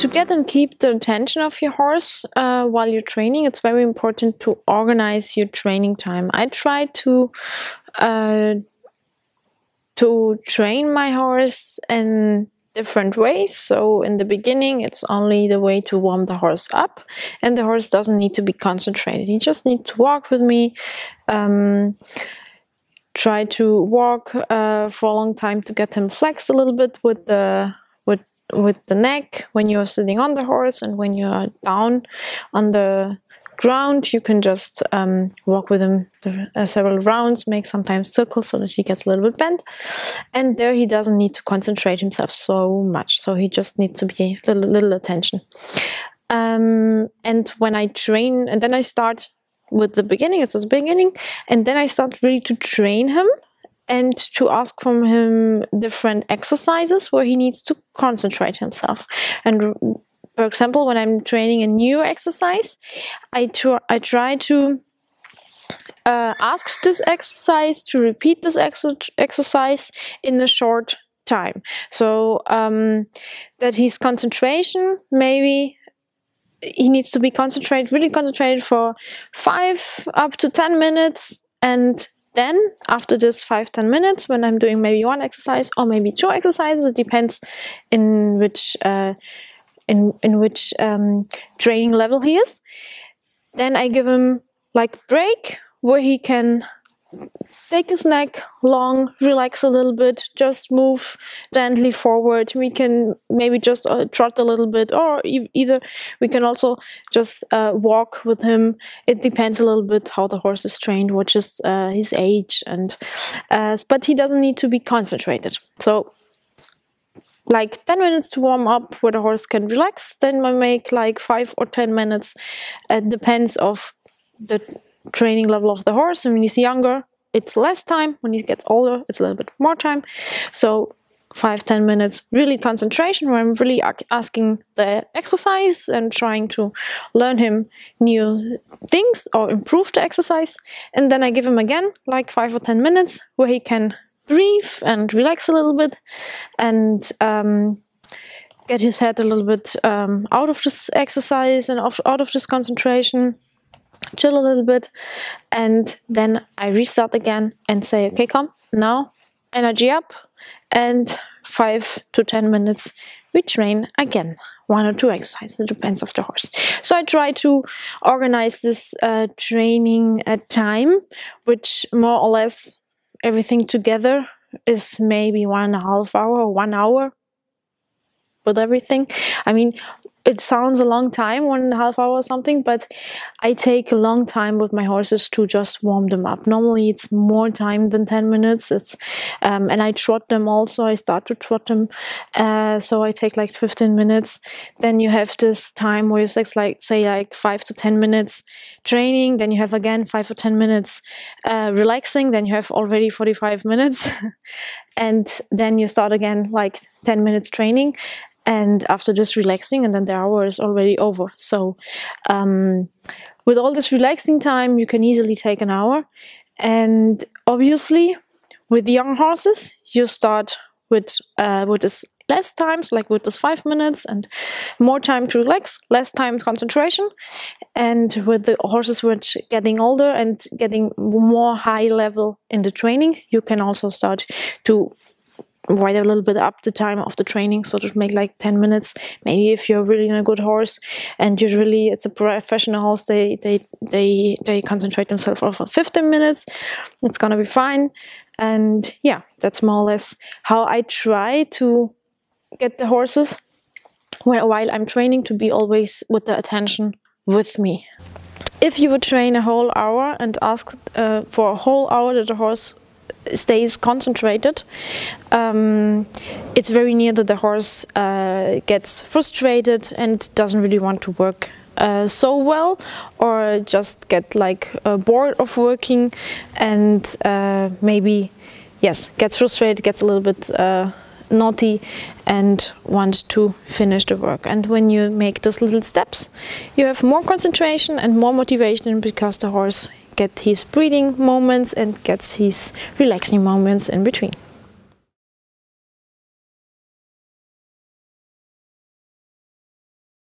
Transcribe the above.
To get and keep the attention of your horse while you're training, it's very important to organize your training time. I try to train my horse in different ways. So in the beginning, it's only the way to warm the horse up, and the horse doesn't need to be concentrated. He just needs to walk with me. Try to walk for a long time to get him flexed a little bit with the neck when you're sitting on the horse, and when you're down on the ground, you can just walk with him several rounds, make sometimes circles so that he gets a little bit bent, and there he doesn't need to concentrate himself so much, so he just needs to be a little attention. And when I train, and then I start with the beginning, it's the beginning, and then I start really to train him and to ask from him different exercises where he needs to concentrate himself. And for example, when I'm training a new exercise, I try to ask this exercise, to repeat this exercise in a short time. So that his concentration, maybe he needs to be really concentrated for 5 up to 10 minutes, and then after this 5-10 minutes, when I'm doing maybe one exercise or maybe 2 exercises, it depends in which training level he is, then I give him like break where he can take his neck long, relax a little bit, just move gently forward. We can maybe just trot a little bit, or either we can also just walk with him. It depends a little bit how the horse is trained, which is his age, and but he doesn't need to be concentrated. So like 10 minutes to warm up where the horse can relax, then I make like 5 or 10 minutes. It depends of the training level of the horse. And when he's younger, it's less time. When he gets older, it's a little bit more time. So 5-10 minutes really concentration, where I'm really asking the exercise and trying to learn him new things or improve the exercise. And then I give him again like 5 or 10 minutes where he can breathe and relax a little bit, and get his head a little bit out of this exercise and out of this concentration, chill a little bit, and then I restart again and say, okay, come, now energy up, and 5 to 10 minutes we train again, 1 or 2 exercises, it depends of the horse. So I try to organize this training at time, which more or less everything together is maybe 1.5 hour or 1 hour with everything. I mean, it sounds a long time, 1.5 hours or something, but I take a long time with my horses to just warm them up. Normally it's more time than 10 minutes. It's and I trot them also. I start to trot them, so I take like 15 minutes. Then you have this time where it's like say like 5 to 10 minutes training. Then you have again 5 or 10 minutes relaxing. Then you have already 45 minutes, and then you start again like 10 minutes training. And after this relaxing, and then the hour is already over. So with all this relaxing time, you can easily take an hour. And obviously with the young horses, you start with this less time, so like with this 5 minutes, and more time to relax, less time concentration. And with the horses which getting older and getting more high level in the training, you can also start to write a little bit up the time of the training, so to make like 10 minutes. Maybe if you're really in a good horse and you're really, it's a professional horse, they concentrate themselves for 15 minutes. It's gonna be fine. And yeah, that's more or less how I try to get the horses while I'm training to be always with the attention with me. If you would train a whole hour and ask for a whole hour that the horse stays concentrated, it's very near that the horse gets frustrated and doesn't really want to work so well, or just get like bored of working, and maybe gets frustrated, gets a little bit naughty, and want to finish the work. And when you make those little steps, you have more concentration and more motivation, because the horse gets his breathing moments and gets his relaxing moments in between.